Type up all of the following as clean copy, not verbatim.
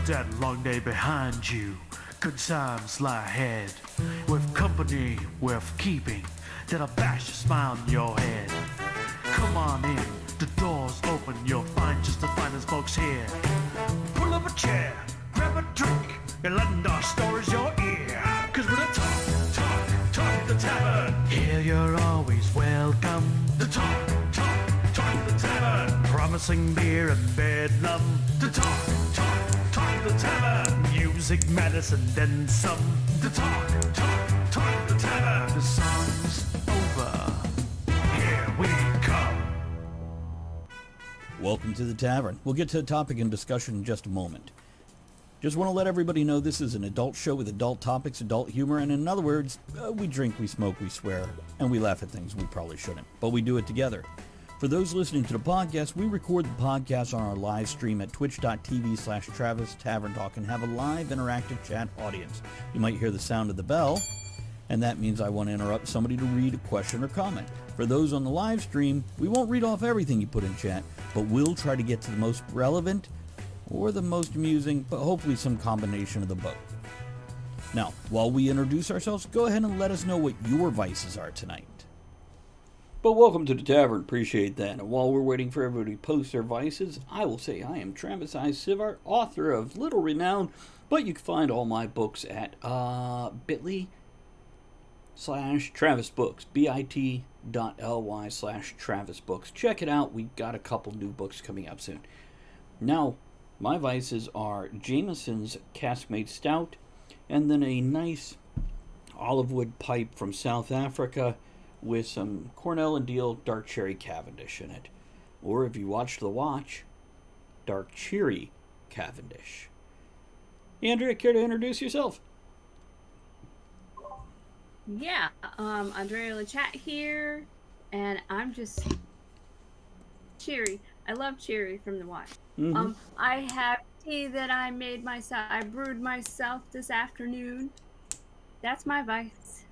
that long day behind you. Good times lie ahead. With company worth keeping, that'll bash a smile on your head. Come on in, the door's open, you'll find just the finest folks here. Pull up a chair, grab a drink, and lend our stories your ear. Cause we're the talk the tavern. Here you're always welcome. The talk the tavern. Promising beer and bedlam. The talk the tavern. Music, medicine, then some. The talk the tavern. The song's over. Here we come. Welcome to the Tavern. We'll get to the topic and discussion in just a moment. Just want to let everybody know this is an adult show with adult topics, adult humor, and in other words, we drink, we smoke, we swear, and we laugh at things we probably shouldn't, but we do it together. For those listening to the podcast, we record the podcast on our live stream at twitch.tv/Travis Tavern Talk and have a live interactive chat audience. You might hear the sound of the bell, and that means I want to interrupt somebody to read a question or comment. For those on the live stream, we won't read off everything you put in chat, but we'll try to get to the most relevant or the most amusing, but hopefully some combination of the both. Now, while we introduce ourselves, go ahead and let us know what your vices are tonight. But welcome to the Tavern, appreciate that. And while we're waiting for everybody to post their vices, I will say I am Travis I. Sivart, author of little renown, but you can find all my books at bit.ly/Travis Books, bit.ly/Travis Books. Check it out, we've got a couple new books coming out soon. Now, my vices are Jameson's Caskmade Stout, and then a nice olive wood pipe from South Africa with some Cornell and Deal Dark Cherry Cavendish in it. Or if you watch The Watch, Dark Cherry Cavendish. Andrea, care to introduce yourself? Yeah, Andrea Lachat here, and I'm just Cherry. I love Cherry from The Watch. Mm-hmm. I have tea that I made myself. I brewed myself this afternoon. That's my vice.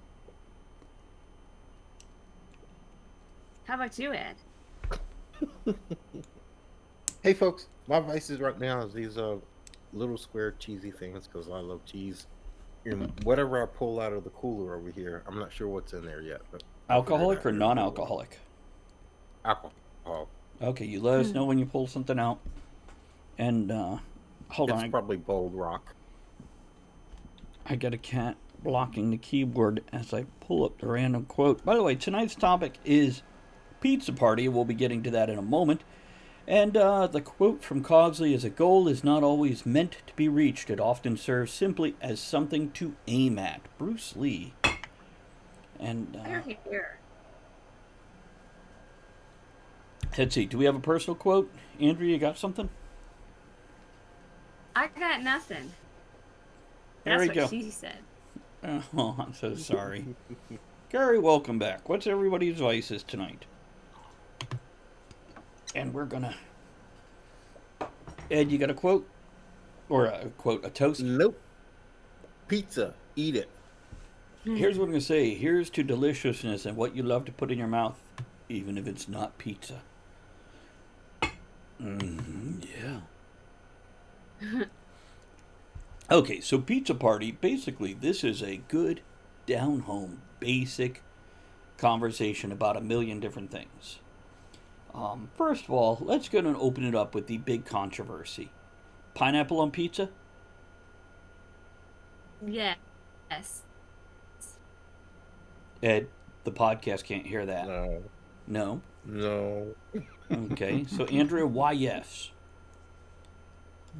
How about you, Ed? Hey, folks. My vices right now is these little square cheesy things because I love cheese. And whatever I pull out of the cooler over here, I'm not sure what's in there yet. But Alcoholic or non-alcoholic? Alcohol. Okay, you let us know when you pull something out. And, hold on. It's probably Bold Rock. I got a cat blocking the keyboard as I pull up the random quote. By the way, tonight's topic is pizza party. We'll be getting to that in a moment. And the quote from Cogsley is, "A goal is not always meant to be reached. It often serves simply as something to aim at." Bruce Lee. And Here. Let's see. Do we have a personal quote? Andrea, you got something? I got nothing. There That's we go. what she said. Oh, I'm so sorry. Gary, welcome back. What's everybody's vices tonight? And we're gonna... Ed, you got a quote? Or a quote, a toast? Nope. Pizza. Eat it. Here's what I'm gonna say. Here's to deliciousness and what you love to put in your mouth, even if it's not pizza. Yeah. Okay, so pizza party, basically this is a good, down-home, basic conversation about a million different things. First of all, let's go and open it up with the big controversy. Pineapple on pizza? Yes. Ed, the podcast can't hear that. No. No? No. Okay, so Andrea, why yes?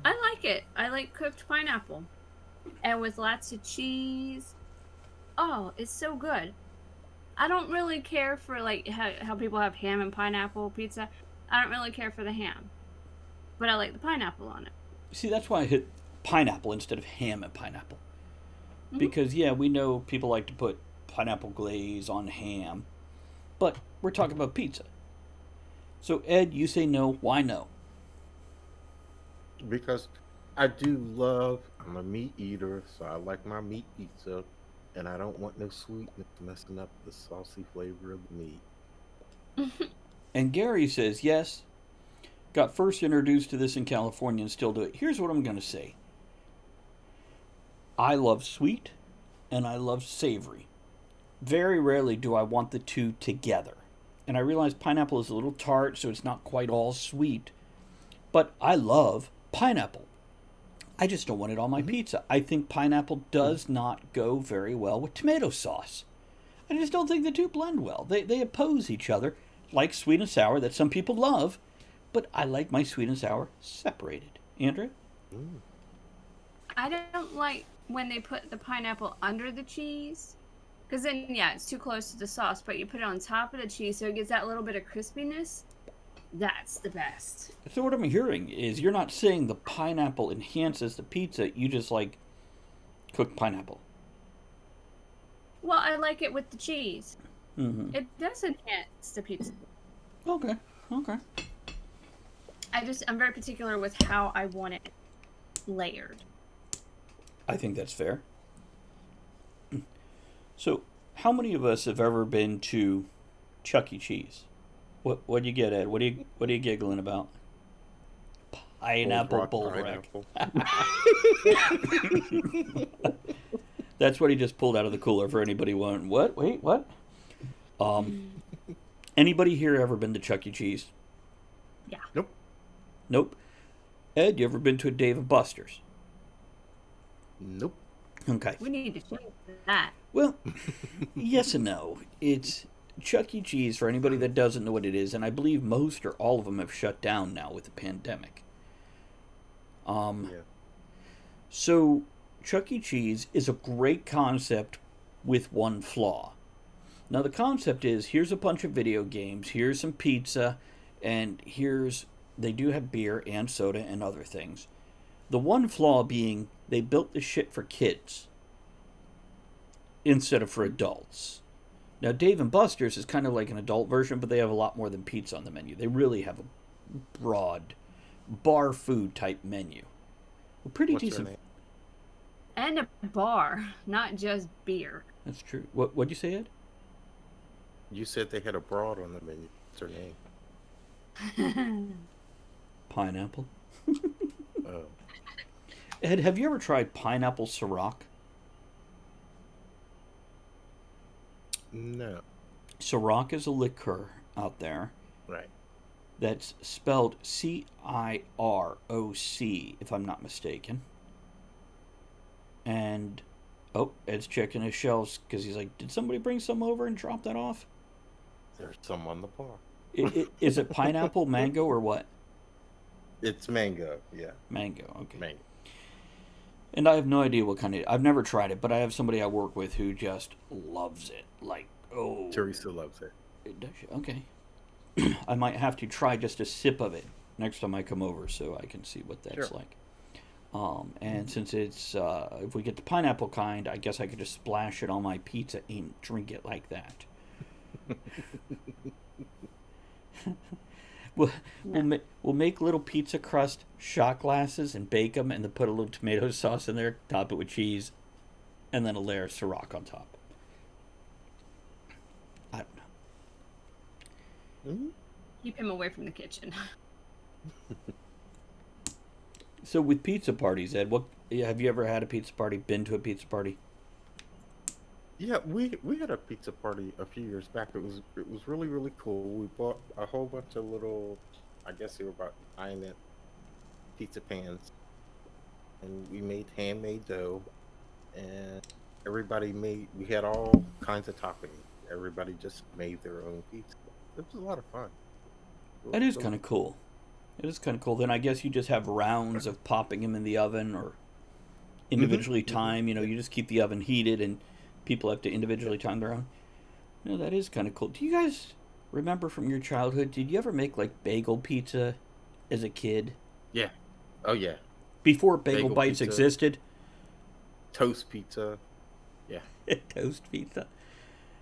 I like it. I like cooked pineapple. And with lots of cheese. Oh, it's so good. I don't really care for like how people have ham and pineapple pizza. I don't really care for the ham. But I like the pineapple on it. See, that's why I hit pineapple instead of ham and pineapple. Because, yeah, we know people like to put pineapple glaze on ham. But we're talking about pizza. So, Ed, you say no. Why no? Because I do love, I'm a meat eater, so I like my meat pizza. And I don't want no sweetness messing up the saucy flavor of the meat. And Gary says, yes, got first introduced to this in California and still do it. Here's what I'm going to say. I love sweet and I love savory. Very rarely do I want the two together. And I realize pineapple is a little tart, so it's not quite all sweet. But I love pineapple. I just don't want it on my pizza. I think pineapple does not go very well with tomato sauce. I just don't think the two blend well. They oppose each other, like sweet and sour that some people love, but I like my sweet and sour separated. Andrea? I don't like when they put the pineapple under the cheese. Because then, yeah, it's too close to the sauce, but you put it on top of the cheese so it gets that little bit of crispiness. That's the best. So what I'm hearing is you're not saying the pineapple enhances the pizza, you just like cooked pineapple. Well, I like it with the cheese. Mm-hmm. It does enhance the pizza. Okay. I'm very particular with how I want it layered. I think that's fair. So, how many of us have ever been to Chuck E. Cheese? What do you get, Ed? What are you giggling about? Pineapple bullwreck. That's what he just pulled out of the cooler for anybody wondering. What? Wait, what? Anybody here ever been to Chuck E. Cheese? Yeah. Nope. Ed, you ever been to a Dave & Buster's? Nope. Okay. We need to change that. Well, yes and no. It's Chuck E. Cheese, for anybody that doesn't know what it is, and I believe most or all of them have shut down now with the pandemic. Yeah. So, Chuck E. Cheese is a great concept with one flaw. Now, the concept is, here's a bunch of video games, here's some pizza, and they do have beer and soda and other things. The one flaw being, they built the shit for kids instead of for adults. Now, Dave & Buster's is kind of like an adult version, but they have a lot more than pizza on the menu. They really have a broad bar food type menu. Pretty What's decent. her name? And a bar, not just beer. That's true. What'd you say, Ed? You said they had a broad on the menu. What's her name? Pineapple. Oh. Ed, have you ever tried pineapple Ciroc? No. Ciroc is a liqueur out there Right. that's spelled C-I-R-O-C, if I'm not mistaken. And, Ed's checking his shelves because he's like, did somebody bring some over and drop that off? There's some on the bar. Is it pineapple, mango, or what? It's mango. Yeah. Mango, okay. Mango. And I have no idea what kind of... I've never tried it, but I have somebody I work with who just loves it. Like, oh... Teresa loves it. Does she? Okay. I might have to try just a sip of it next time I come over so I can see what that's Sure. like. And since it's... if we get the pineapple kind, I guess I could just splash it on my pizza and drink it like that. We'll make little pizza crust shot glasses and bake them, and then put a little tomato sauce in there, top it with cheese, and then a layer of Ciroc on top. I don't know. Mm-hmm. Keep him away from the kitchen. So with pizza parties, Ed, have you ever had a pizza party? Been to a pizza party? Yeah, we had a pizza party a few years back. It was really, really cool. We bought a whole bunch of little, I guess they were about 9-inch pizza pans, and we made handmade dough, and we had all kinds of toppings. Everybody just made their own pizza. It was a lot of fun. That is kind of cool. It is kind of cool. Then I guess you just have rounds of popping them in the oven or individually time. You know, you just keep the oven heated and people have to individually time their own. You know, that is kind of cool. Do you guys remember from your childhood, did you ever make like bagel pizza as a kid? Yeah. Oh, yeah. Before Bagel Bagel Bites pizza. existed? Toast pizza. Yeah. Toast pizza.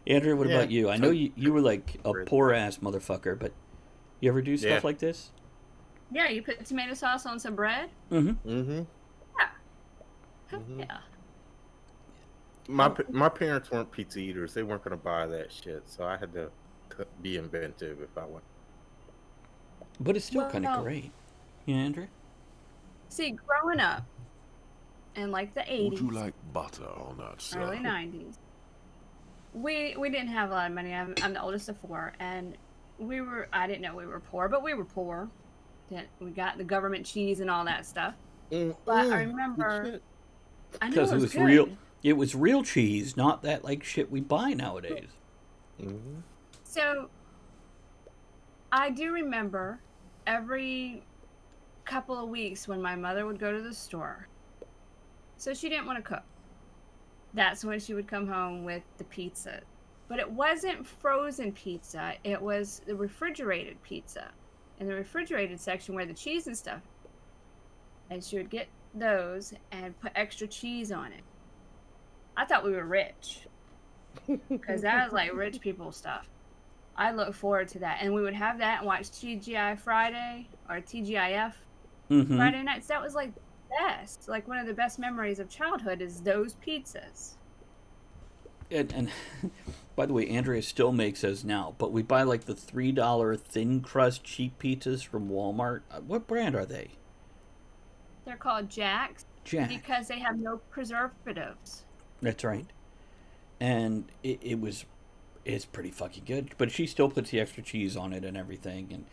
Andrew, what about you? I know you were like a poor ass motherfucker, but you ever do stuff like this? Yeah, you put tomato sauce on some bread? Mm-hmm. Mm-hmm. Yeah. Heck yeah. My parents weren't pizza eaters. They weren't going to buy that shit, so I had to be inventive if I went. But it's still kind of great. Yeah, Andrew? See, growing up, in like the Would 80s, you like butter on that, sir? early 90s. We didn't have a lot of money. I'm the oldest of four, and I didn't know we were poor, but we were poor. We got the government cheese and all that stuff. But I remember, I know Because it it was was good. real. It was real cheese, not that like shit we buy nowadays. So I do remember every couple of weeks when my mother would go to the store. So she didn't want to cook. That's when she would come home with the pizza. But it wasn't frozen pizza. It was the refrigerated pizza. In the refrigerated section where the cheese and stuff. And she would get those and put extra cheese on it. I thought we were rich. Because that was like rich people stuff. I look forward to that. And we would have that and watch TGI Friday or TGIF Friday nights. That was like the best. Like one of the best memories of childhood is those pizzas. And by the way, Andrea still makes those now, but we buy like the $3 thin crust cheap pizzas from Walmart. What brand are they? They're called Jacks. Jack. Because they have no preservatives. That's right. And it's pretty fucking good. But she still puts the extra cheese on it and everything and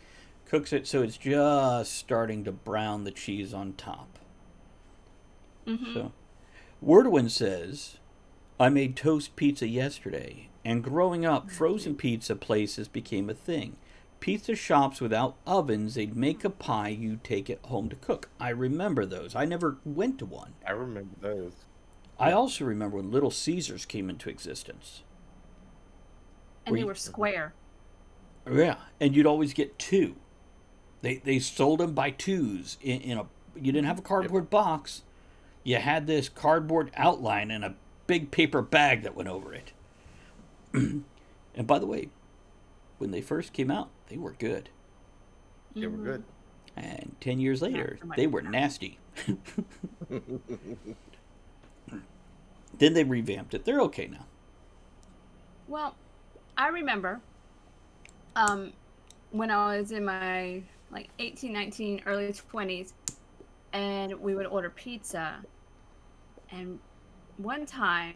cooks it so it's just starting to brown the cheese on top. So, Wordwin says, I made toast pizza yesterday, and growing up, frozen pizza places became a thing. Pizza shops without ovens, they'd make a pie, you'd take it home to cook. I remember those. I never went to one. I remember those. I also remember when Little Caesars came into existence. And they were square. Yeah, and you'd always get two. They sold them by twos in a. You didn't have a cardboard box. You had this cardboard outline and a big paper bag that went over it. And by the way, when they first came out, they were good. They were good. And 10 years later, they were nasty. Then they revamped it. They're okay now. Well, I remember when I was in my 18, 19, early 20s, and we would order pizza. And one time,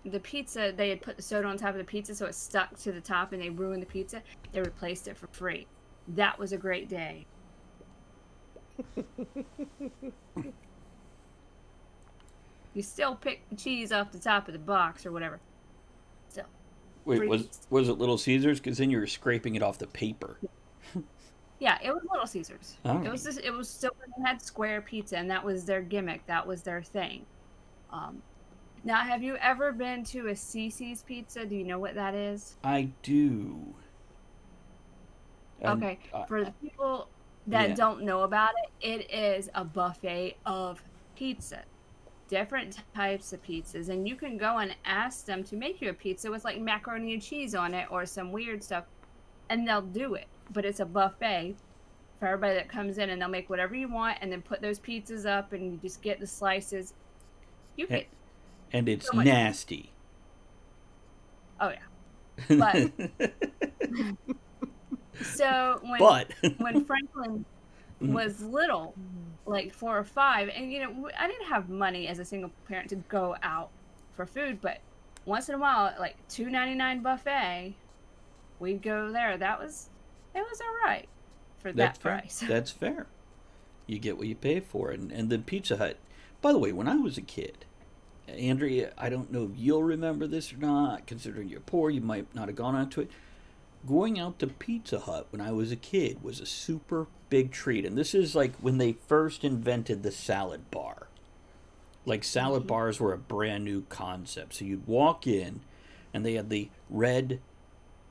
the pizza, they had put the soda on top of the pizza so it stuck to the top and they ruined the pizza. They replaced it for free. That was a great day. You still pick the cheese off the top of the box or whatever. Still. Wait, was it Little Caesars? Because then you were scraping it off the paper. Yeah, it was Little Caesars. Oh. It was still, they had square pizza, and that was their gimmick. That was their thing. Now, have you ever been to a CC's Pizza? Do you know what that is? I do. And, okay, for the people that don't know about it, it is a buffet of pizza. Different types of pizzas, and you can go and ask them to make you a pizza with like macaroni and cheese on it or some weird stuff, and they'll do it. But it's a buffet for everybody that comes in, and they'll make whatever you want and then put those pizzas up, and you just get the slices. You get and it's so nasty. Oh yeah, but so when Franklin was little, like 4 or 5, and I didn't have money as a single parent to go out for food, but once in a while, like $2.99 buffet, we'd go there. It was all right for that price. That's fair. You get what you pay for. And then Pizza Hut. By the way, when I was a kid, Andrea, I don't know if you'll remember this or not, considering you're poor, you might not have gone onto it. Going out to Pizza Hut when I was a kid was a super big treat. And this is like when they first invented the salad bar. Like salad bars were a brand new concept. So you'd walk in and they had the red,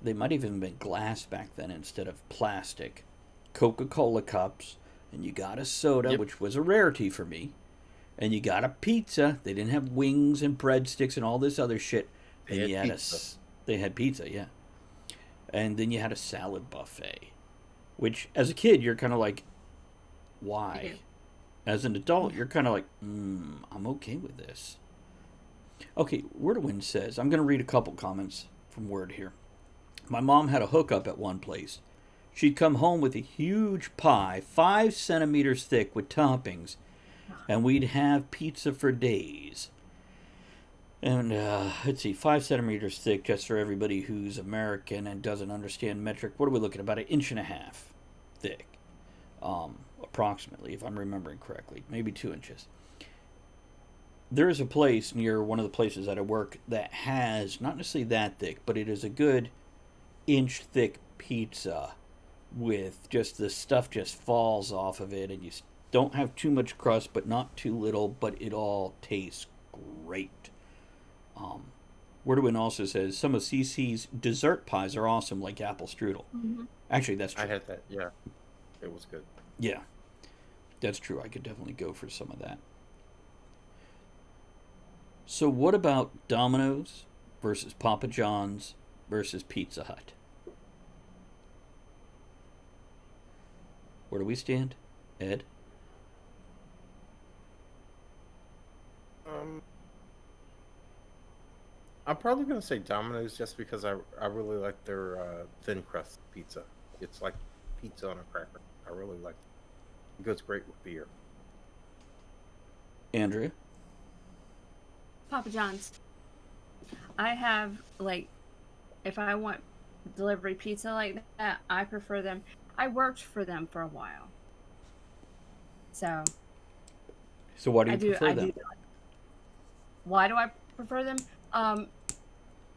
they might have even been glass back then instead of plastic, Coca-Cola cups, and you got a soda, which was a rarity for me, and you got a pizza. They didn't have wings and breadsticks and all this other shit. And they had pizza, yeah. And then you had a salad buffet, which as a kid you're kind of like, why? As an adult you're kind of like, I'm okay with this. Okay, Wordwind says, I'm going to read a couple comments from Word here. My mom had a hookup at one place. She'd come home with a huge pie, 5 centimeters thick with toppings, And we'd have pizza for days. And let's see, 5 centimeters thick, just for everybody who's American and doesn't understand metric. What are we looking at? About 1.5 inches thick, approximately, if I'm remembering correctly, maybe 2 inches. There is a place near one of the places that I work that has not necessarily that thick, but it is a good inch thick pizza with just the stuff just falls off of it, and you don't have too much crust, but not too little, but it all tastes great. Wordwin also says some of CC's dessert pies are awesome, like apple strudel. Mm-hmm. Actually, that's true. I had that. Yeah, it was good. Yeah, that's true. I could definitely go for some of that. So what about Domino's versus Papa John's versus Pizza Hut? Where do we stand, Ed? I'm probably gonna say Domino's just because I really like their thin crust pizza. It's like pizza on a cracker. I really like it. It goes great with beer. Andrea? Papa John's. I have, like, if I want delivery pizza like that, I prefer them. I worked for them for a while. So Why do you prefer them? Why do I prefer them?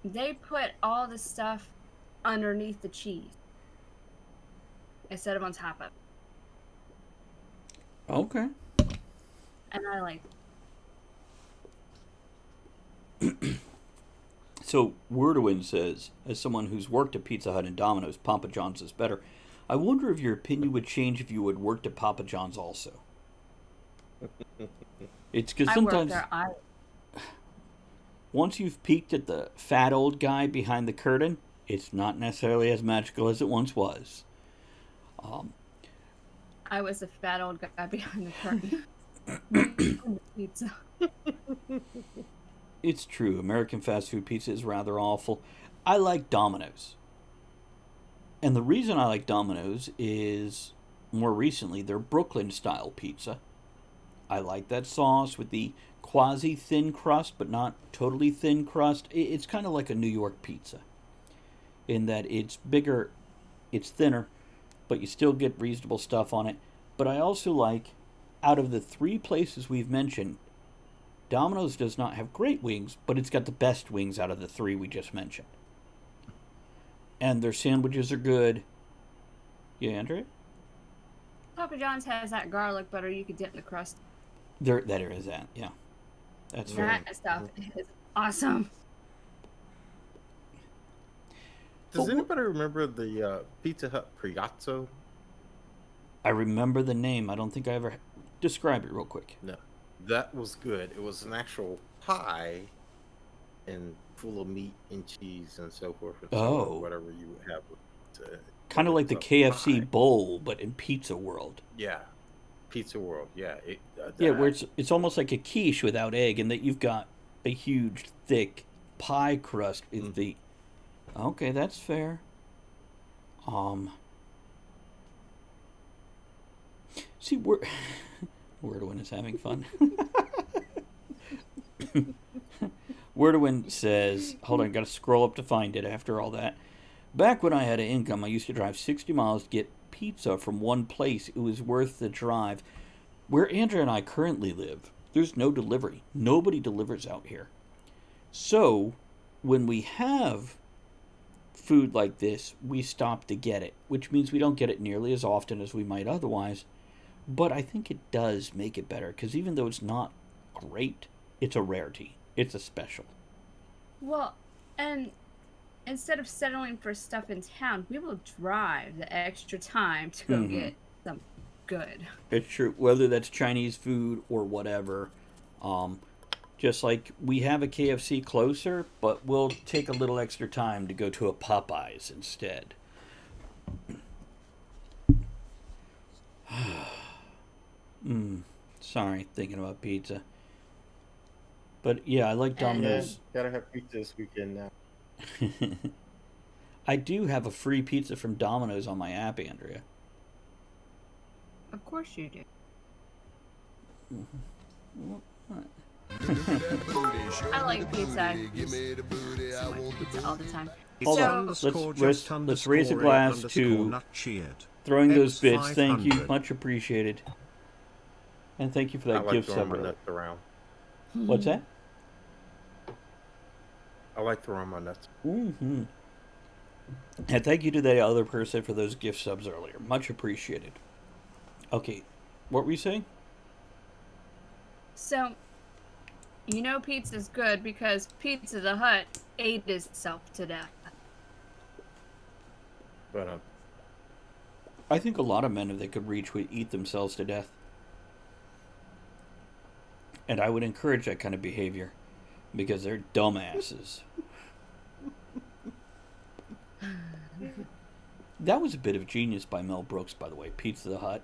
They put all the stuff underneath the cheese instead of on top of it. Okay. And I like So Wordowin says, as someone who's worked at Pizza Hut and Domino's, Papa John's is better. I wonder if your opinion would change if you had worked at Papa John's also. It's because sometimes once you've peeked at the fat old guy behind the curtain, it's not necessarily as magical as it once was. I was the fat old guy behind the curtain. Pizza. It's true. American fast food pizza is rather awful. I like Domino's. And the reason I like Domino's is, more recently, their Brooklyn-style pizza. I like that sauce with the quasi-thin crust, but not totally thin crust. It's kind of like a New York pizza, in that it's bigger, it's thinner, but you still get reasonable stuff on it. But I also like, out of the 3 places we've mentioned, Domino's does not have great wings, but it's got the best wings out of the 3 we just mentioned. And their sandwiches are good. Yeah, Andrea? Papa John's has that garlic butter you could dip in the crust. There is that, yeah. That's fair. That stuff is awesome. Does anybody remember the Pizza Hut Priazzo? I remember the name. I don't think I ever... Describe it real quick. No. That was good. It was an actual pie and full of meat and cheese and so forth and so on, whatever you would have. Kind of like the KFC bowl, but in pizza world. Yeah. Pizza world, yeah. Where it's almost like a quiche without egg, and that you've got a huge, thick pie crust with the... Okay, that's fair. See, Wordowin is having fun. Wordowin says, hold on, got to scroll up to find it after all that. Back when I had an income, I used to drive 60 miles to get pizza from one place. It was worth the drive. Where Andrea and I currently live, there's no delivery. Nobody delivers out here. So, when we have food like this, we stop to get it, which means we don't get it nearly as often as we might otherwise. But I think it does make it better, because even though it's not great, it's a rarity. It's a special. Well, and instead of settling for stuff in town, we will drive the extra time to go get some good. It's true. Whether that's Chinese food or whatever. Just like we have a KFC closer, but we'll take a little extra time to go to a Popeyes instead. Sorry, thinking about pizza. But yeah, I like Domino's. Gotta have pizza this weekend now. I do have a free pizza from Domino's on my app, Andrea. Of course you do. I like pizza. I just want pizza all the time. Hold on. Let's raise a glass to throwing those bits. Thank you. Much appreciated. And thank you for that gift sub. Around. What's that? I like throwing my nuts. Mm-hmm. And thank you to that other person for those gift subs earlier. Much appreciated. Okay. What were you saying? So, you know pizza's good because Pizza the Hut ate itself to death. But I think a lot of men, if they could reach, would eat themselves to death. And I would encourage that kind of behavior because they're dumbasses. That was a bit of genius by Mel Brooks, by the way. Pizza the Hut.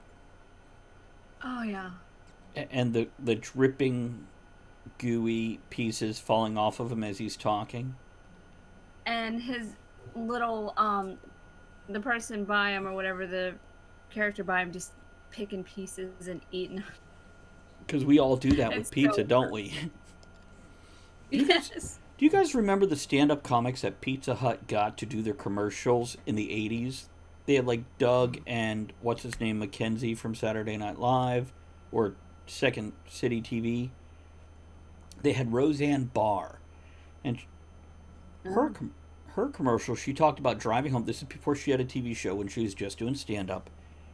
Oh, yeah. And the dripping, gooey pieces falling off of him as he's talking. And his little, the person by him or whatever, the character by him, just picking pieces and eating. Because we all do that with pizza, so don't we? Yes. Do you guys remember the stand-up comics that Pizza Hut got to do their commercials in the 80s? They had like Doug and what's his name, Mackenzie from Saturday Night Live or Second City TV. They had Roseanne Barr, and her commercial. She talked about driving home. This is before she had a TV show when she was just doing stand-up.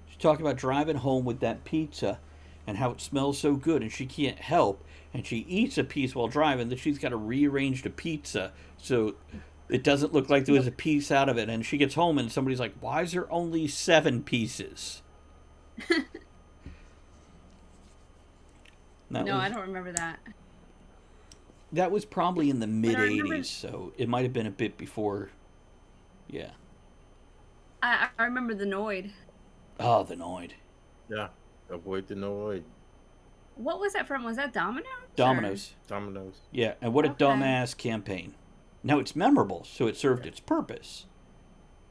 She talked about driving home with that pizza and how it smells so good, and she can't help. And she eats a piece while driving, that she's got to rearrange the pizza so it doesn't look like there was a piece out of it. And she gets home and somebody's like, why is there only 7 pieces? I don't remember that. That was probably in the mid-'80s, so it might have been a bit before. Yeah. I remember the Noid. Oh, the Noid. Yeah, avoid the Noid. What was that from? Was that Domino's? Domino's. Domino's. Yeah, and what a dumbass campaign. Now, it's memorable, so it served its purpose.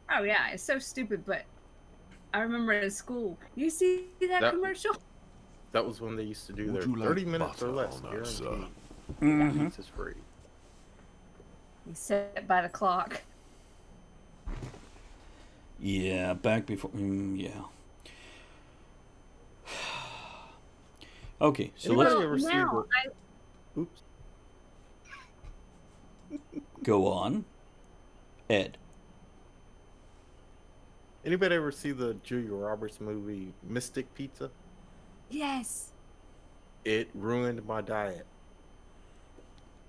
Oh, yeah, it's so stupid, but I remember at school. You see that commercial? That was when they used to do their 30 minutes or less guaranteed. Mm-hmm. Pizza's free. You set by the clock. Yeah, back before... yeah. Okay, so Oops. Go on. Ed. Anybody ever see the Julia Roberts movie Mystic Pizza? Yes. It ruined my diet.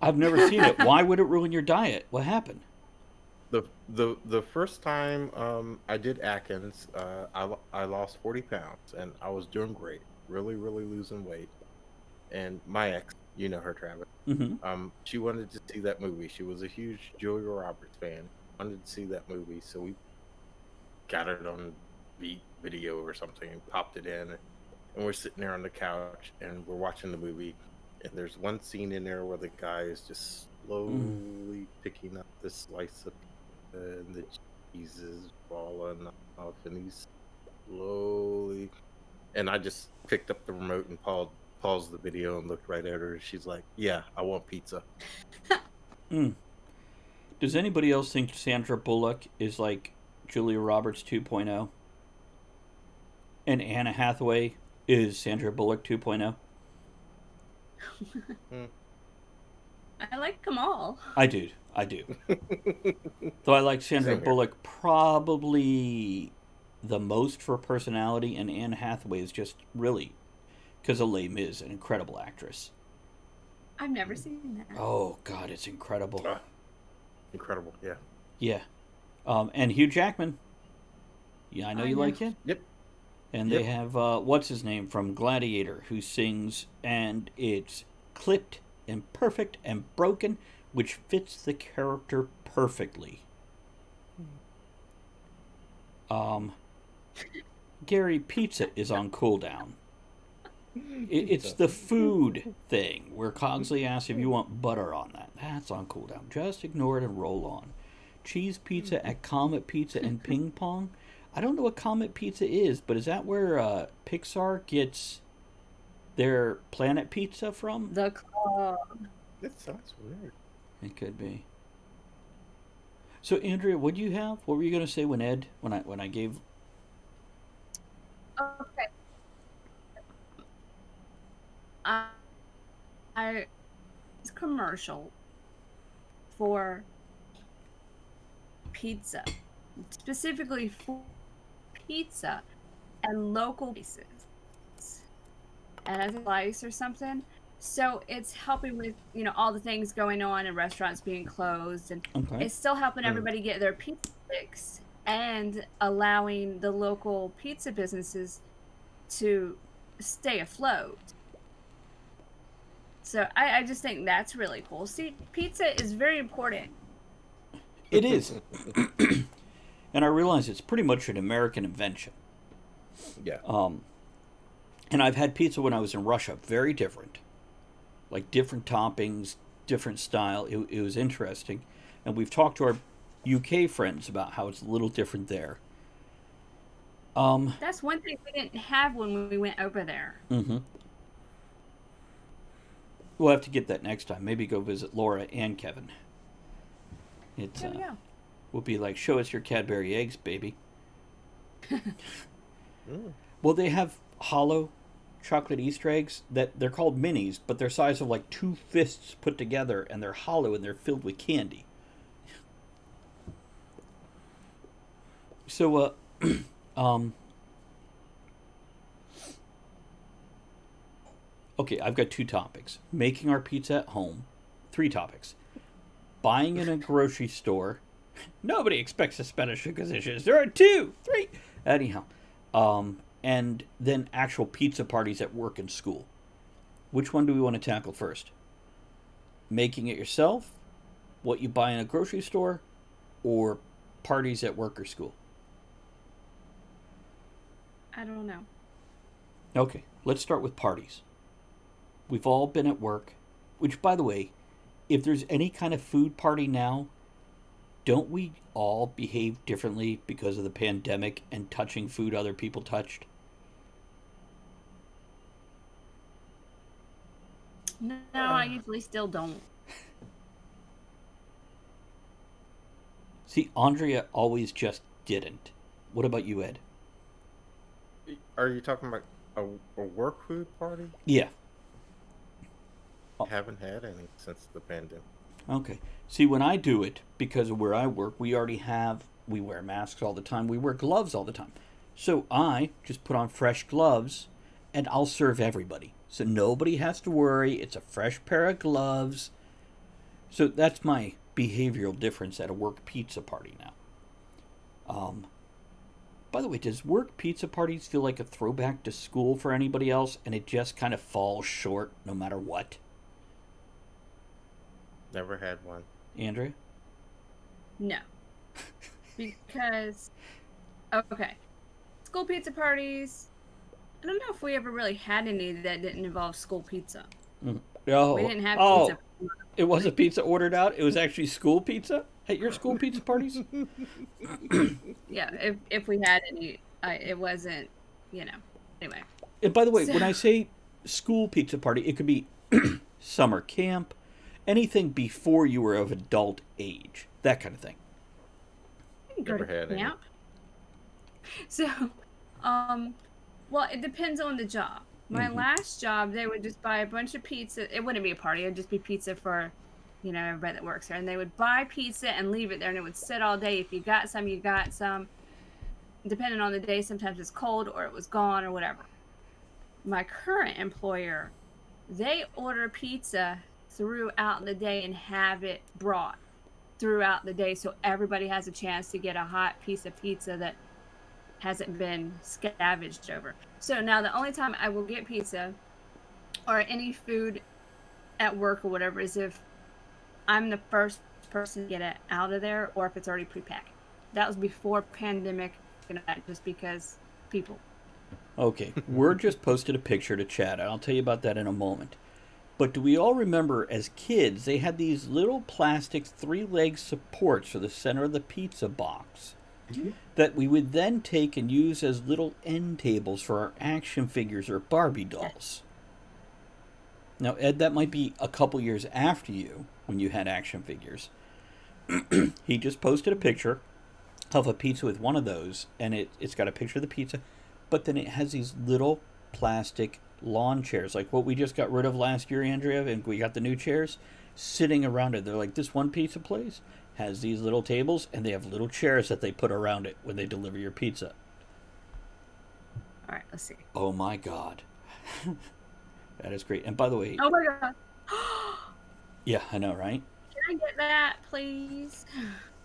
I've never seen it. Why would it ruin your diet? What happened? The first time I did Atkins, I lost 40 pounds and I was doing great. Really losing weight. And my ex, you know her, Travis. Mm-hmm. She wanted to see that movie. She was a huge Julia Roberts fan. Wanted to see that movie, so we got it on video or something and popped it in. And we're sitting there on the couch and we're watching the movie. And there's one scene in there where the guy is just slowly picking up this slice of pizza and the cheese is falling off and he's slowly... And I just picked up the remote and paused the video and looked right at her. She's like, yeah, I want pizza. Does anybody else think Sandra Bullock is like Julia Roberts 2.0? And Anna Hathaway is Sandra Bullock 2.0? I like them all. I do. Though I like Sandra Bullock probably the most for personality, and Anne Hathaway is just really because of Les Mis, an incredible actress. I've never seen that. Oh God, it's incredible. Incredible, yeah. Yeah, and Hugh Jackman. Yeah, I know you like him. Yep. And they have what's his name from Gladiator who sings, and it's clipped and perfect and broken, which fits the character perfectly. Gary, pizza is on cooldown. It's the food thing where Cogsley asks if you want butter on that. That's on cooldown. Just ignore it and roll on. Cheese pizza at Comet Pizza and Ping Pong. I don't know what Comet Pizza is, but is that where Pixar gets their Planet Pizza from? The club. That sounds weird. It could be. So Andrea, what do you have? What were you going to say when I gave? Okay. I it's commercial for pizza, specifically for pizza and local places, and as a slice or something. So it's helping with all the things going on and restaurants being closed, and Okay. it's still helping everybody get their pizza fix and allowing the local pizza businesses to stay afloat. So I just think that's really cool. See, pizza is very important. It is. And I realize it's pretty much an American invention. Yeah. And I've had pizza when I was in Russia. Very different. Like different toppings, different style. It was interesting. And we've talked to our UK friends about how it's a little different there. That's one thing we didn't have when we went over there. Mm-hmm. We'll have to get that next time. Maybe go visit Laura and Kevin. It's Yeah. we'll be like, show us your Cadbury eggs, baby. Well, they have hollow chocolate Easter eggs that they're called minis, but they're size of like 2 fists put together, and they're hollow and they're filled with candy. So, okay, I've got 2 topics. Making our pizza at home. 3 topics. Buying in a grocery store. Nobody expects a Spanish Inquisition. There are 2, 3. Anyhow. And then actual pizza parties at work and school. Which one do we want to tackle first? Making it yourself? What you buy in a grocery store? Or parties at work or school? I don't know. Okay, let's start with parties. We've all been at work, which, by the way, if there's any kind of food party now, don't we all behave differently because of the pandemic and touching food other people touched? No, I usually still don't. See, Andrea always just didn't. What about you, Ed? Are you talking about a work food party? Yeah. I haven't had any since the pandemic. Okay. See, when I do it, because of where I work, we wear masks all the time. We wear gloves all the time. So I just put on fresh gloves and I'll serve everybody. So nobody has to worry. It's a fresh pair of gloves. So that's my behavioral difference at a work pizza party now. By the way, does work pizza parties feel like a throwback to school for anybody else, and it just kind of falls short no matter what? Never had one. Andrea? No. Because, okay, school pizza parties, I don't know if we ever really had any that didn't involve school pizza. Oh, We didn't have pizza. It wasn't pizza ordered out? It was actually school pizza at your school pizza parties? Yeah, if we had any, it wasn't, anyway. And by the way, when I say school pizza party, it could be summer camp, anything before you were of adult age, that kind of thing. Never had any. So, well, it depends on the job. My last job, they would just buy a bunch of pizza. It wouldn't be a party. It would just be pizza for, everybody that works there. And they would buy pizza and leave it there, and it would sit all day. If you got some, you got some. Depending on the day, sometimes it's cold or it was gone or whatever. My current employer, they order pizza throughout the day and have it brought throughout the day, so everybody has a chance to get a hot piece of pizza that hasn't been scavenged over. So now the only time I will get pizza or any food at work or whatever is if I'm the first person to get it out of there, or if it's already prepacked. That was before pandemic, just because people. Okay, Word just posted a picture to chat. I'll tell you about that in a moment. But do we all remember as kids, they had these little plastic 3-leg supports for the center of the pizza box that we would then take and use as little end tables for our action figures or Barbie dolls? Now, Ed, that might be a couple years after you, when you had action figures. He just posted a picture of a pizza with one of those, and it's got a picture of the pizza, but then it has these little plastic lawn chairs, like what we just got rid of last year, Andrea, and we got the new chairs sitting around it. They're like, this one pizza place has these little tables, and they have little chairs that they put around it when they deliver your pizza. All right, let's see. Oh my God. That is great. And by the way... Oh my God. Yeah, I know, right? Can I get that, please?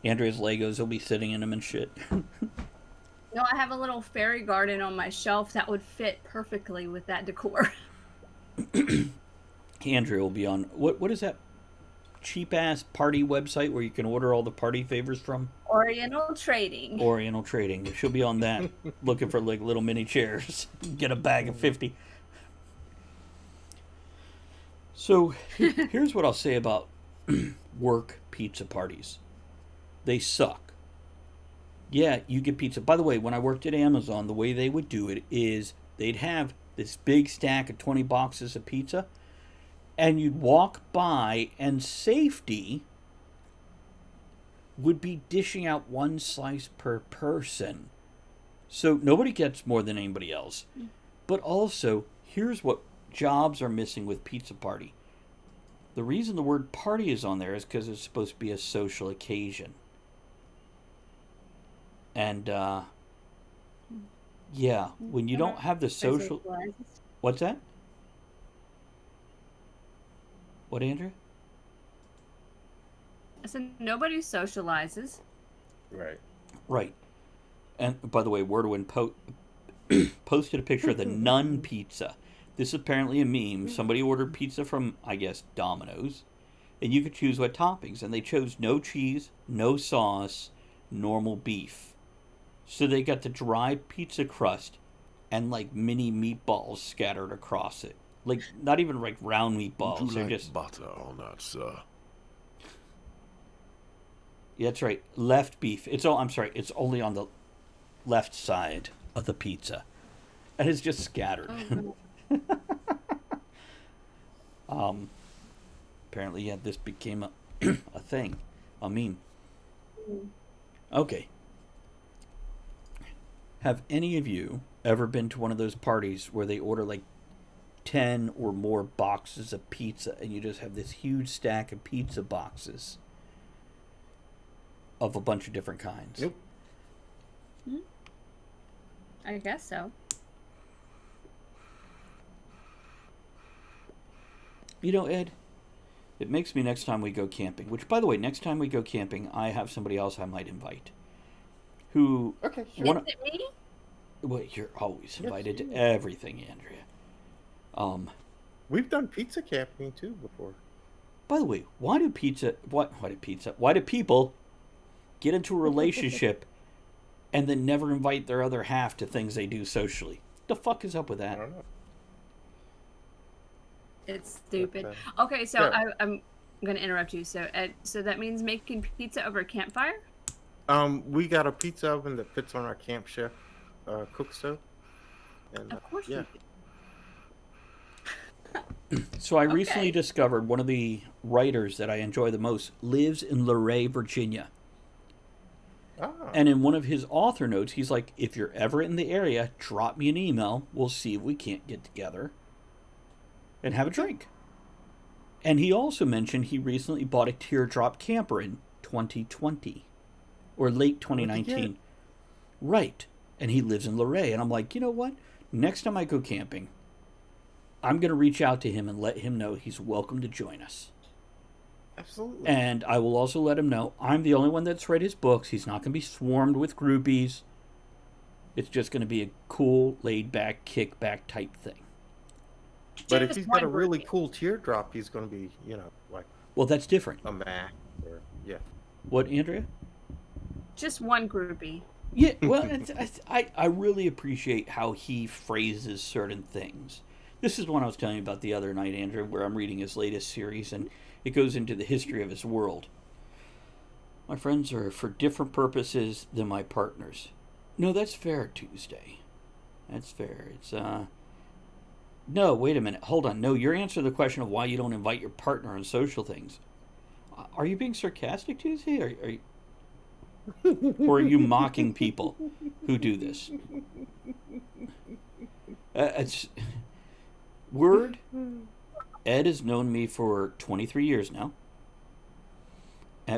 Andrea's Legos will be sitting in them and shit. No, I have a little fairy garden on my shelf that would fit perfectly with that decor. Andrea will be on... What is that cheap-ass party website where you can order all the party favors from? Oriental Trading. Oriental Trading. She'll be on that looking for like little mini chairs. Get a bag of 50. So here's what I'll say about work pizza parties. They suck. Yeah, you get pizza. By the way, when I worked at Amazon, the way they would do it is they'd have this big stack of 20 boxes of pizza, and you'd walk by, and safety would be dishing out one slice per person. So nobody gets more than anybody else. But also, here's what jobs are missing with Pizza Party. The reason the word party is on there is because it's supposed to be a social occasion. And, yeah, when you don't have the social... What's that? What, Andrew? I said nobody socializes. Right. Right. And, by the way, Wordwin posted a picture of the Nun Pizza. This is apparently a meme. Somebody ordered pizza from, I guess, Domino's. And you could choose what toppings. And they chose no cheese, no sauce, normal beef. So they got the dry pizza crust and, like, mini meatballs scattered across it. Like, not even, like, round meatballs. Would you They're like just... butter on that, sir? Yeah, that's right. Left beef. It's all. I'm sorry. It's only on the left side of the pizza. And it's just scattered. Apparently, yeah, this became a thing. A meme. Okay. Have any of you ever been to one of those parties where they order like 10 or more boxes of pizza and you just have this huge stack of pizza boxes of a bunch of different kinds? Nope. I guess so. You know, Ed, it makes me next time we go camping, which, by the way, next time we go camping, I have somebody else I might invite. Who... Okay, Is it me? Well, you're always invited you to everything, Andrea. We've done pizza camping too before. By the way, why do people get into a relationship and then never invite their other half to things they do socially? What the fuck is up with I that? don't know. It's stupid. But, Okay, so yeah. I'm going to interrupt you. So so that means making pizza over a campfire? We got a pizza oven that fits on our Camp Chef cook stove. And, Of course yeah. you do. So I recently discovered one of the writers that I enjoy the most lives in Luray, Virginia. Ah. And in one of his author notes, he's like, if you're ever in the area, drop me an email. We'll see if we can't get together and have a drink. And he also mentioned he recently bought a teardrop camper in 2020 or late 2019. Right. And he lives in Luray. And I'm like, you know what? Next time I go camping, I'm going to reach out to him and let him know he's welcome to join us. Absolutely. And I will also let him know I'm the only one that's read his books. He's not going to be swarmed with groupies. It's just going to be a cool, laid-back, kick-back type thing. But if Just he's got a one really groupie. cool teardrop, he's going to be, like Well, that's different. a Mac or, yeah. What, Andrea? Just one groupie. Yeah, well, I really appreciate how he phrases certain things. This is the one I was telling you about the other night, Andrew, where I'm reading his latest series, and it goes into the history of his world. My friends are for different purposes than my partners. No, that's fair, Tuesday. That's fair. It's, No, wait a minute. Hold on. No, you're answering the question of why you don't invite your partner on social things. Are you being sarcastic, Tuesday? Or are you mocking people who do this? It's word. Ed has known me for 23 years now.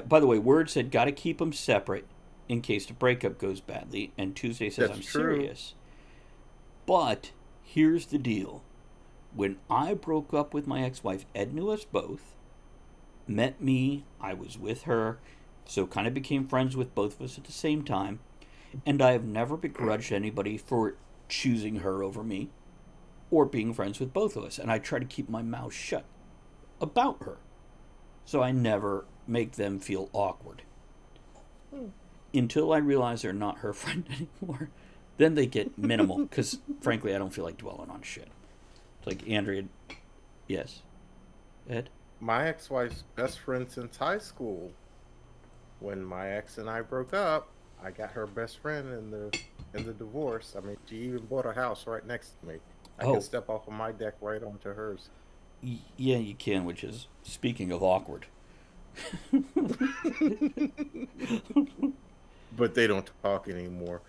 By the way, Word said got to keep them separate in case the breakup goes badly. And Tuesday says That's I'm true. serious. But here's the deal. When I broke up with my ex-wife, Ed knew us both, met me, I was with her, so kind of became friends with both of us at the same time. And I have never begrudged anybody for choosing her over me or being friends with both of us. And I try to keep my mouth shut about her. So I never make them feel awkward. Until I realize they're not her friend anymore. Then they get minimal. Because, frankly, I don't feel like dwelling on shit. It's like Andrea... Yes? Ed? My ex-wife's best friend since high school. When my ex and I broke up, I got her best friend in the divorce. I mean, she even bought a house right next to me. I Oh. can step off of my deck right onto hers. Yeah, you can, which is, speaking of awkward. But they don't talk anymore.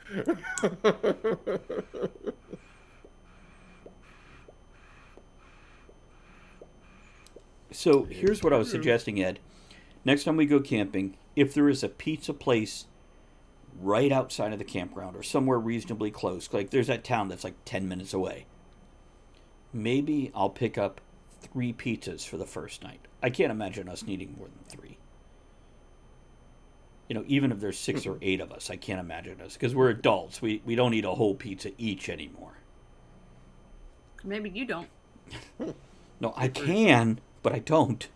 So here's what I was suggesting, Ed. Next time we go camping, if there is a pizza place right outside of the campground or somewhere reasonably close, like there's that town that's like 10 minutes away, maybe I'll pick up 3 pizzas for the first night. I can't imagine us needing more than 3. You know, even if there's 6 or 8 of us, I can't imagine us. Because we're adults. We don't eat a whole pizza each anymore. Maybe you don't. No, I can, but I don't.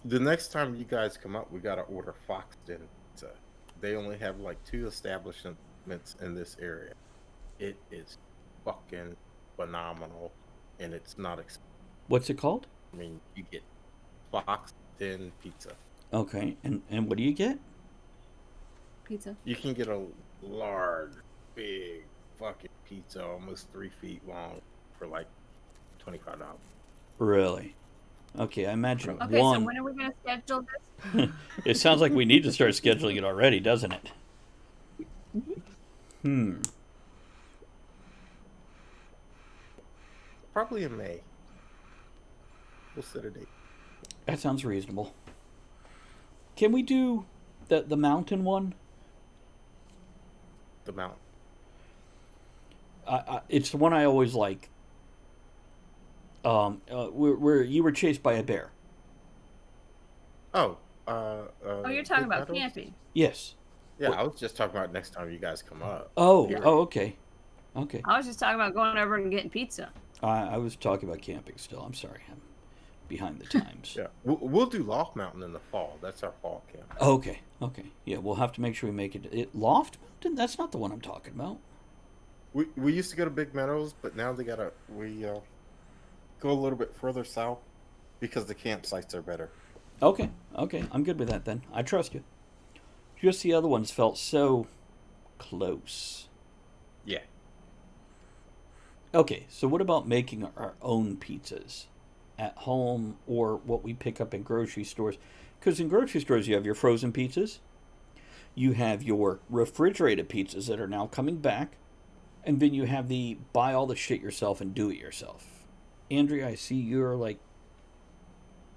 The next time you guys come up, we gotta order Foxton pizza. They only have like 2 establishments in this area. It is fucking phenomenal, and it's not expensive. What's it called? I mean, you get Foxton pizza. Okay, and what do you get? Pizza. You can get a large, big fucking pizza, almost 3 feet long, for like $25. Really? Okay, I imagine Okay, one. so when are we going to schedule this? It sounds like we need to start scheduling it already, doesn't it? Probably in May. We'll set a date. That sounds reasonable. Can we do the mountain one? The mountain. It's the one I always like. Where you were chased by a bear. Oh, You're talking Big about Meadows? camping. Yes. Yeah, What- I was just talking about next time you guys come up. Oh, Yeah. oh, okay. Okay. I was just talking about going over and getting pizza. I was talking about camping still. I'm sorry. I'm behind the times. Yeah, we'll do Loft Mountain in the fall. That's our fall camp. Okay. Okay. Yeah, we'll have to make sure we make it. Loft Mountain? That's not the one I'm talking about. We used to go to Big Meadows, but now we go a little bit further south because the campsites are better. Okay. Okay. I'm good with that then. I trust you. Just the other ones felt so close. Yeah. Okay, so what about making our own pizzas at home or what we pick up in grocery stores? Because in grocery stores, you have your frozen pizzas, you have your refrigerated pizzas that are now coming back, and then you have the buy all the shit yourself and do it yourself. Andrea, I see you're like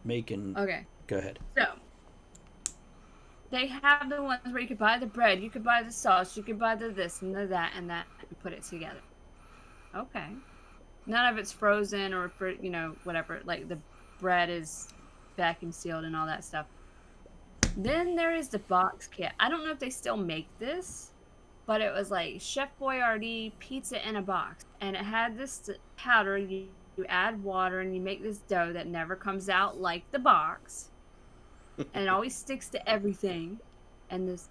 making. Okay. Go ahead. So, they have the ones where you could buy the bread, you could buy the sauce, you could buy the this and the that and that, and put it together. Okay. None of it's frozen or, whatever. Like, the bread is vacuum sealed and all that stuff. Then there is the box kit. I don't know if they still make this, but it was like Chef Boyardee pizza in a box. And it had this powder. You add water and you make this dough that never comes out like the box. And it always sticks to everything. And this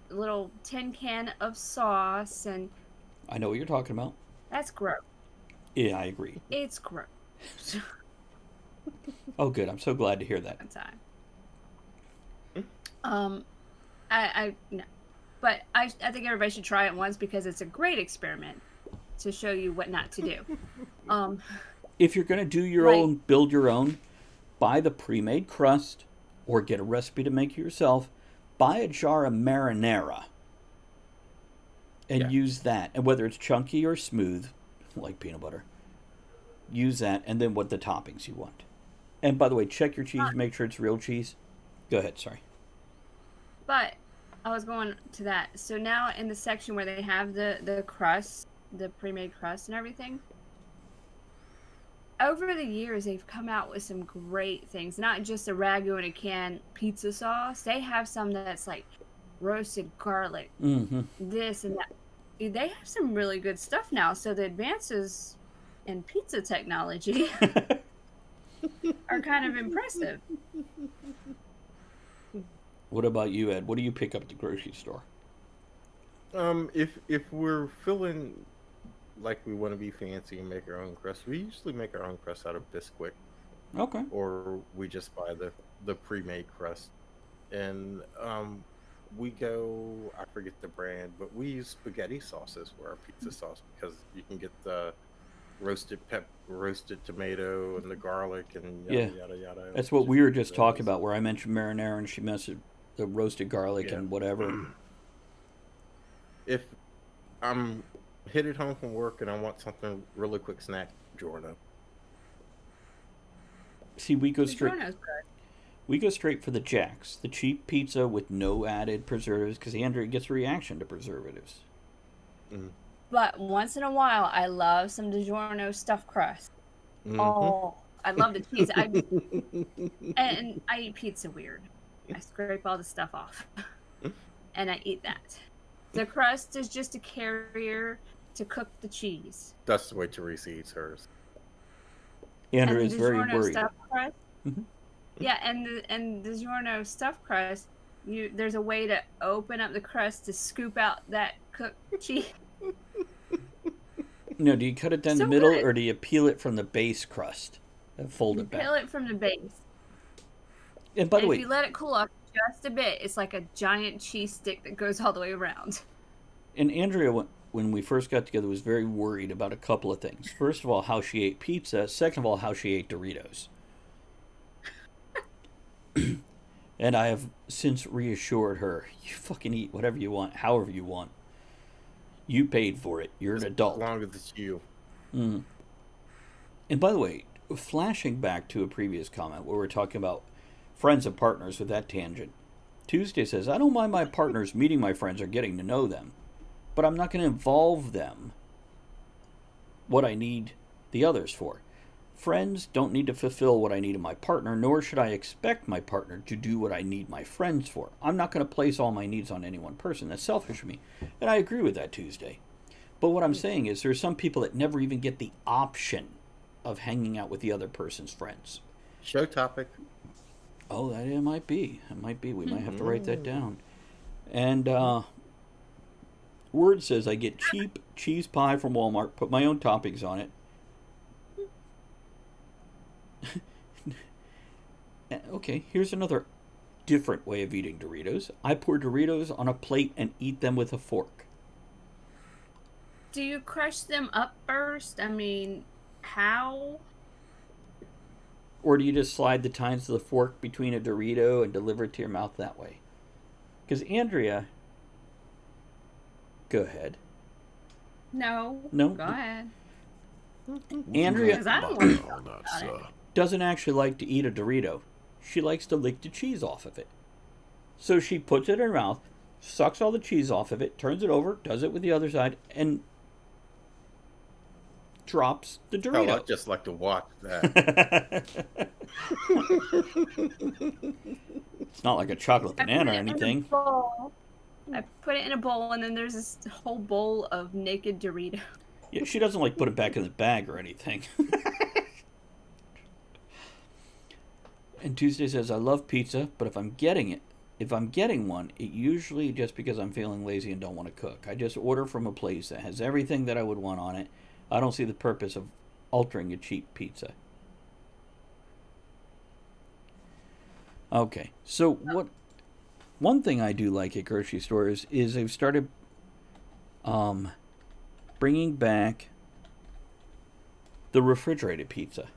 little tin can of sauce, and I know what you're talking about. that's gross. Yeah, I agree. It's gross. Oh, good. I'm so glad to hear that. Time. I no, but I think everybody should try it once because it's a great experiment. to show you what not to do. If you're going to do your Like- own, build your own, buy the pre-made crust or get a recipe to make it yourself. Buy a jar of marinara and use that. And whether it's chunky or smooth, like peanut butter, use that, and then what the toppings you want. And by the way, check your cheese, make sure it's real cheese. Go ahead, sorry. But I was going to that. So now in the section where they have the crust, the pre-made crust and everything, over the years they've come out with some great things. Not just a ragu in a can pizza sauce. They have some that's like roasted garlic, this and that. They have some really good stuff now. So the advances in pizza technology are kind of impressive. What about you, Ed? What do you pick up at the grocery store? If we're feeling like we want to be fancy and make our own crust, we usually make our own crust out of Bisquick, Okay. or we just buy the pre-made crust. And we go, I forget the brand, but we use spaghetti sauces for our pizza sauce because you can get the roasted tomato and the garlic and yada yada yada. That's what we were just talking about, where I mentioned marinara and she mentioned the roasted garlic and whatever. If I'm headed home from work and I want something really quick snack, Giorno. See, we go straight. DiGiorno's good. We go straight for the Jacks, the cheap pizza with no added preservatives, because Andrea gets a reaction to preservatives. But once in a while, I love some DiGiorno stuffed crust. Oh, I love the cheese. And I eat pizza weird. I scrape all the stuff off, and I eat that. The crust is just a carrier to cook the cheese. That's the way Teresa eats hers. Andrea And is the very DiGiorno worried. stuffed crust. Yeah, and the DiGiorno stuffed crust, there's a way to open up the crust to scoop out that cooked cheese. No, do you cut it down the So middle, good. or do you peel it from the base crust and fold it back? Peel it from the base. And by the And way, if you let it cool off just a bit, it's like a giant cheese stick that goes all the way around. and Andrea, when we first got together, was very worried about a couple of things. First of all, how she ate pizza. Second of all, how she ate Doritos. And I have since reassured her, you fucking eat whatever you want, however you want. You paid for it. You're an adult. As long as it's you. And by the way, flashing back to a previous comment where we're talking about friends and partners with that tangent, Tuesday says, I don't mind my partners meeting my friends or getting to know them, but I'm not going to involve them what I need the others for. Friends don't need to fulfill what I need in my partner, nor should I expect my partner to do what I need my friends for. I'm not going to place all my needs on any one person. That's selfish for me. And I agree with that, Tuesday. But what I'm saying is there's some people that never even get the option of hanging out with the other person's friends. Show topic. Oh, that it might be. It might be. We might have to write that down. And Word says I get cheap cheese pie from Walmart, put my own toppings on it. Okay, here's another different way of eating Doritos. I pour Doritos on a plate and eat them with a fork. Do you crush them up first? I mean, how? Or do you just slide the tines of the fork between a Dorito and deliver it to your mouth that way? Because Andrea... Go ahead. No. No? Go ahead. Andrea 'Cause I don't want to Butter talk on that, about it. sir. doesn't actually like to eat a Dorito. She likes to lick the cheese off of it. So she puts it in her mouth, sucks all the cheese off of it, turns it over, does it with the other side, and drops the Oh, Dorito. I'd just like to watch that. It's not like a chocolate I banana or put it in a anything. bowl. I put it in a bowl, and then there's this whole bowl of naked Dorito. Yeah, she doesn't like put it back in the bag or anything. And Tuesday says, I love pizza, but if I'm getting one, it usually just because I'm feeling lazy and don't want to cook. I just order from a place that has everything that I would want on it. I don't see the purpose of altering a cheap pizza. Okay, so one thing I do like at grocery stores is they've started bringing back the refrigerated pizza.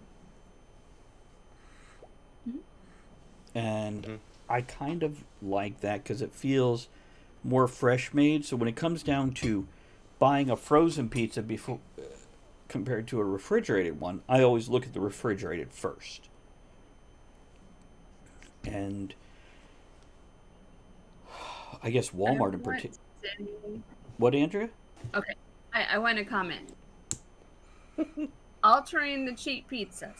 And I kind of like that because it feels more fresh made. So when it comes down to buying a frozen pizza before compared to a refrigerated one, I always look at the refrigerated first. And I guess Walmart in particular. What, Andrea? Okay, I want to comment. Altering the cheap pizzas.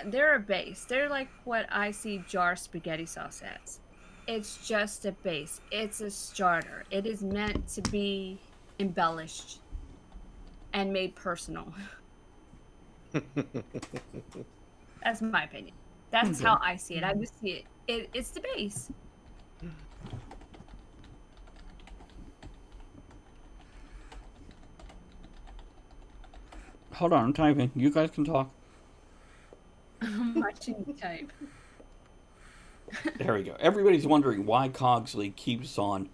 They're a base. They're like what I see jar spaghetti sauce as. It's just a base. It's a starter. It is meant to be embellished and made personal. That's my opinion. That's how I see it. I would see it. It's the base. Hold on, I'm typing. You guys can talk. I'm watching you type. There we go. Everybody's wondering why Cogsley keeps on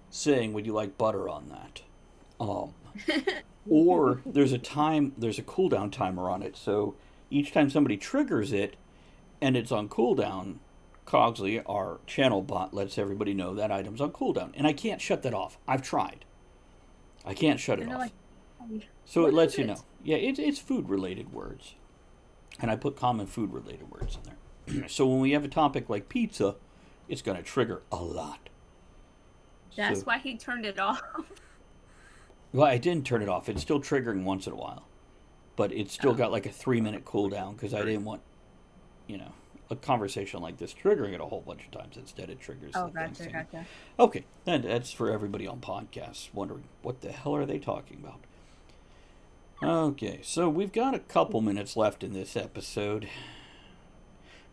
saying, would you like butter on that? Or there's a cooldown timer on it. So each time somebody triggers it and it's on cooldown, Cogsley, our channel bot, lets everybody know that item's on cooldown. And I can't shut that off. I've tried. I can't shut it off. So it lets you know. Yeah, it's food-related words. And I put common food-related words in there. So when we have a topic like pizza, it's going to trigger a lot. That's why he turned it off. Well, I didn't turn it off. It's still triggering once in a while. But it's still got like a 3-minute cooldown because I didn't want, a conversation like this triggering it a whole bunch of times. Instead, it triggers the things. Gotcha. Okay, that's for everybody on podcasts wondering what the hell are they talking about. Okay, so we've got a couple minutes left in this episode.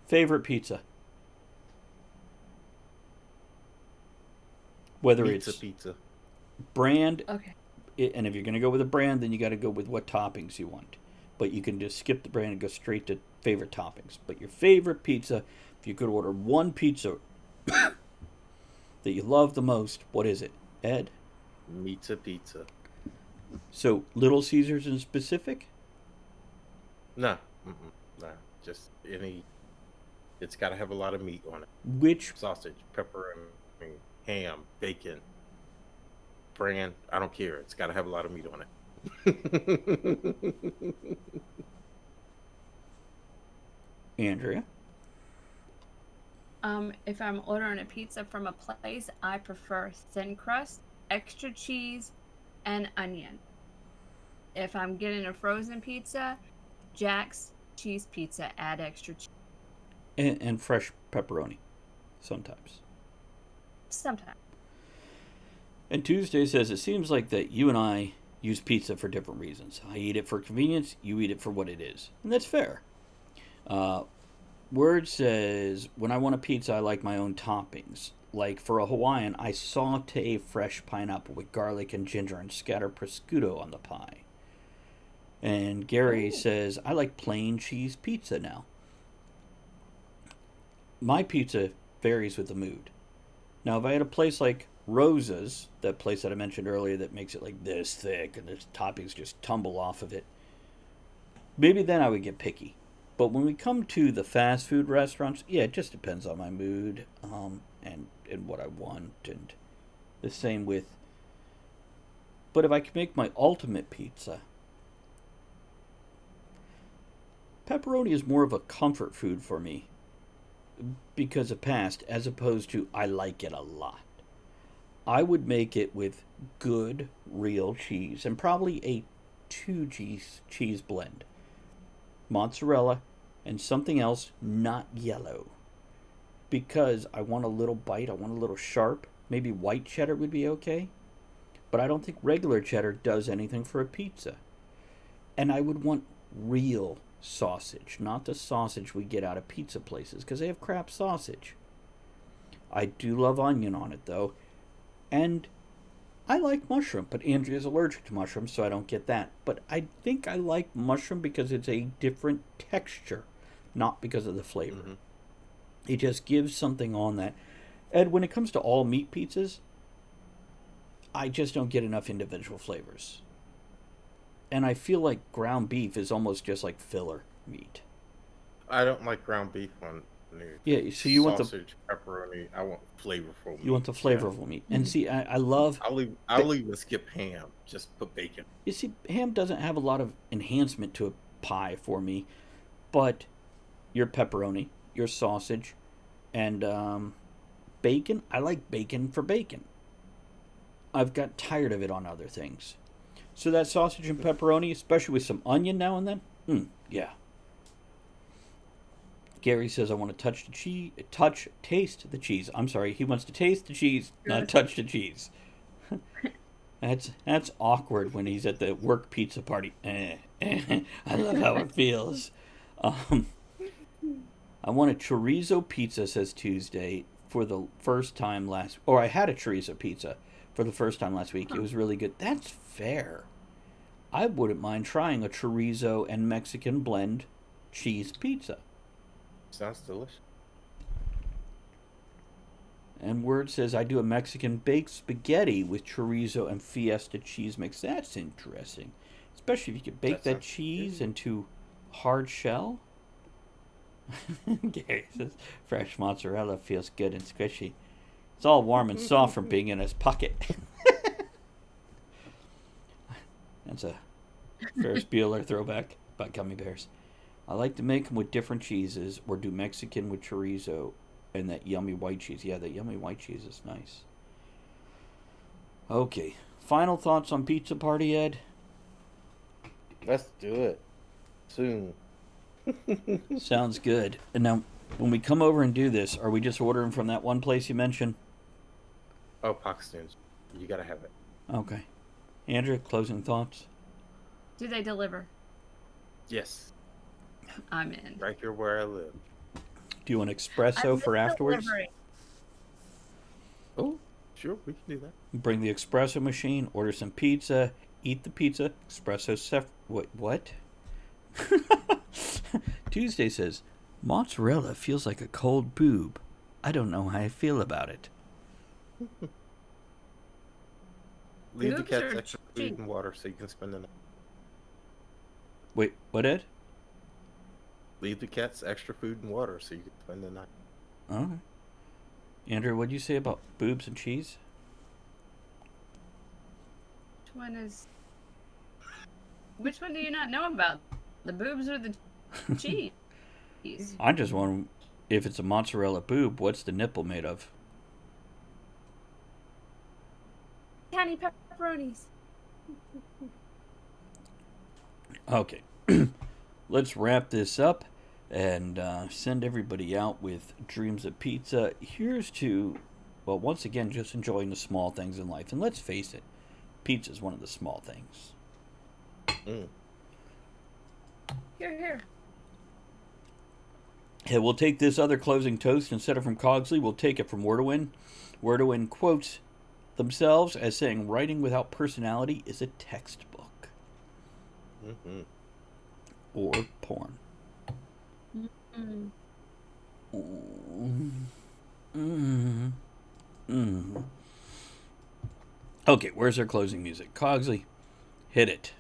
Favorite pizza? Whether it's pizza. Brand, okay. And if you're going to go with a brand, then you got to go with what toppings you want. But you can just skip the brand and go straight to favorite toppings. But your favorite pizza, if you could order one pizza that you love the most, what is it? Ed? Pizza. So, Little Caesars in specific? No. Nah. Just any. It's got to have a lot of meat on it. Which? Sausage, pepperoni, ham, bacon, brand. I don't care. It's got to have a lot of meat on it. Andrea? If I'm ordering a pizza from a place, I prefer thin crust, extra cheese, and onion. If I'm getting a frozen pizza, Jack's cheese pizza, add extra cheese. And fresh pepperoni. Sometimes. And Tuesday says, it seems like that you and I use pizza for different reasons. I eat it for convenience, you eat it for what it is. And that's fair. Word says, when I want a pizza, I like my own toppings. Like for a Hawaiian, I saute fresh pineapple with garlic and ginger and scatter prosciutto on the pie. And Gary says, I like plain cheese pizza now. My pizza varies with the mood. Now, if I had a place like Rosa's, that place that I mentioned earlier that makes it like this thick and the toppings just tumble off of it, maybe then I would get picky. But when we come to the fast food restaurants, yeah, it just depends on my mood and what I want. And the same with... But if I could make my ultimate pizza, pepperoni is more of a comfort food for me because of past, as opposed to I like it a lot. I would make it with good, real cheese and probably a 2 cheese blend. Mozzarella and something else not yellow. Because I want a little bite, I want a little sharp. Maybe white cheddar would be okay. But I don't think regular cheddar does anything for a pizza. And I would want real sausage, not the sausage we get out of pizza places, because they have crap sausage. I do love onion on it, though. And I like mushroom, but Andrea's allergic to mushroom, so I don't get that. But I think I like mushroom because it's a different texture, not because of the flavor. Mm-hmm. It just gives something on that. Ed, when it comes to all meat pizzas, I just don't get enough individual flavors. And I feel like ground beef is almost just like filler meat. I don't like ground beef on new. Yeah, so you want the sausage, pepperoni. I want flavorful meat. you want the flavorful meat. And see, I love. I'll even skip ham. Just put bacon. You see, ham doesn't have a lot of enhancement to a pie for me, but your pepperoni, your sausage, and bacon. I like bacon for bacon. I've got tired of it on other things. So that sausage and pepperoni, especially with some onion now and then, yeah. Gary says, I want to taste the cheese. I'm sorry, he wants to taste the cheese, not touch the cheese. That's awkward when he's at the work pizza party. I love how it feels. I want a chorizo pizza, says Tuesday, for the first time I had a chorizo pizza for the first time last week. It was really good. That's fair. I wouldn't mind trying a chorizo and Mexican blend cheese pizza. Sounds delicious. And Word says, I do a Mexican baked spaghetti with chorizo and fiesta cheese mix. That's interesting. Especially if you could bake that cheese into hard shell. Gary says, fresh mozzarella feels good and squishy. It's all warm and soft from being in his pocket. That's a Ferris Bueller throwback about gummy bears. I like to make them with different cheeses or do Mexican with chorizo and that yummy white cheese. Yeah, that yummy white cheese is nice. Okay. Final thoughts on Pizza Party, Ed? Let's do it. Soon. Sounds good. And now, when we come over and do this, are we just ordering from that one place you mentioned? Oh, Paxton's. You gotta have it. Okay. Andrew, closing thoughts? Do they deliver? Yes. I'm in. Right here where I live. Do you want espresso for afterwards? Delivery. Oh, sure, we can do that. Bring the espresso machine, order some pizza, eat the pizza, espresso what? Tuesday says, mozzarella feels like a cold boob. I don't know how I feel about it. Leave the Boobs cats or extra food cheese? and water so you can spend the night. Wait, what, Ed? Leave the cats extra food and water so you can spend the night. Okay. Andrew, what'd you say about boobs and cheese? Which one do you not know about? The boobs or the cheese? I just want, if it's a mozzarella boob, what's the nipple made of? Tiny pepperonis. Okay. Let's wrap this up and send everybody out with dreams of pizza. Here's to, well, once again, just enjoying the small things in life. And let's face it, pizza is one of the small things. Here. Hey, we'll take this other closing toast instead of from Cogsley. We'll take it from Wordowin. Wordowin quotes themselves as saying, writing without personality is a textbook. Mm-hmm. Or porn. Mm. Okay, where's our closing music? Cogsley, hit it.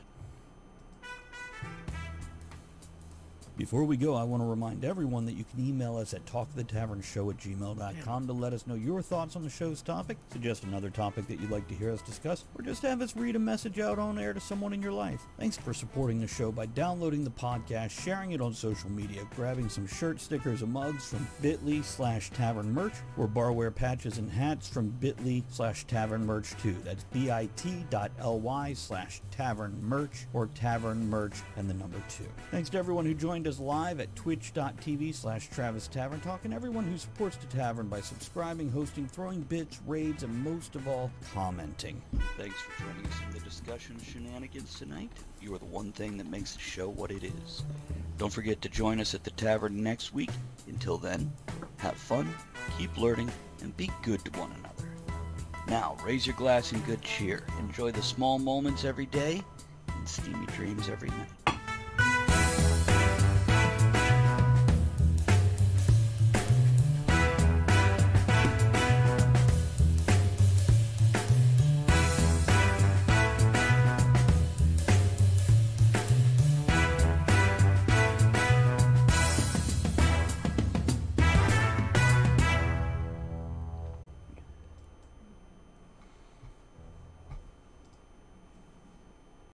Before we go, I want to remind everyone that you can email us at talktothetavernshow@gmail.com to let us know your thoughts on the show's topic, suggest another topic that you'd like to hear us discuss, or just have us read a message out on air to someone in your life. Thanks for supporting the show by downloading the podcast, sharing it on social media, grabbing some shirt stickers and mugs from bit.ly/tavern merch, or barware patches and hats from bit.ly/tavern merch 2. That's bit.ly/tavern merch or tavern merch and the number 2. Thanks to everyone who joined us live at twitch.tv/Travis Tavern Talk, and everyone who supports the tavern by subscribing, hosting, throwing bits, raids, and most of all, commenting. Thanks for joining us in the discussion shenanigans tonight. You are the one thing that makes the show what it is. Don't forget to join us at the tavern next week. Until then, have fun, keep learning, and be good to one another. Now, raise your glass in good cheer. Enjoy the small moments every day and steamy dreams every night.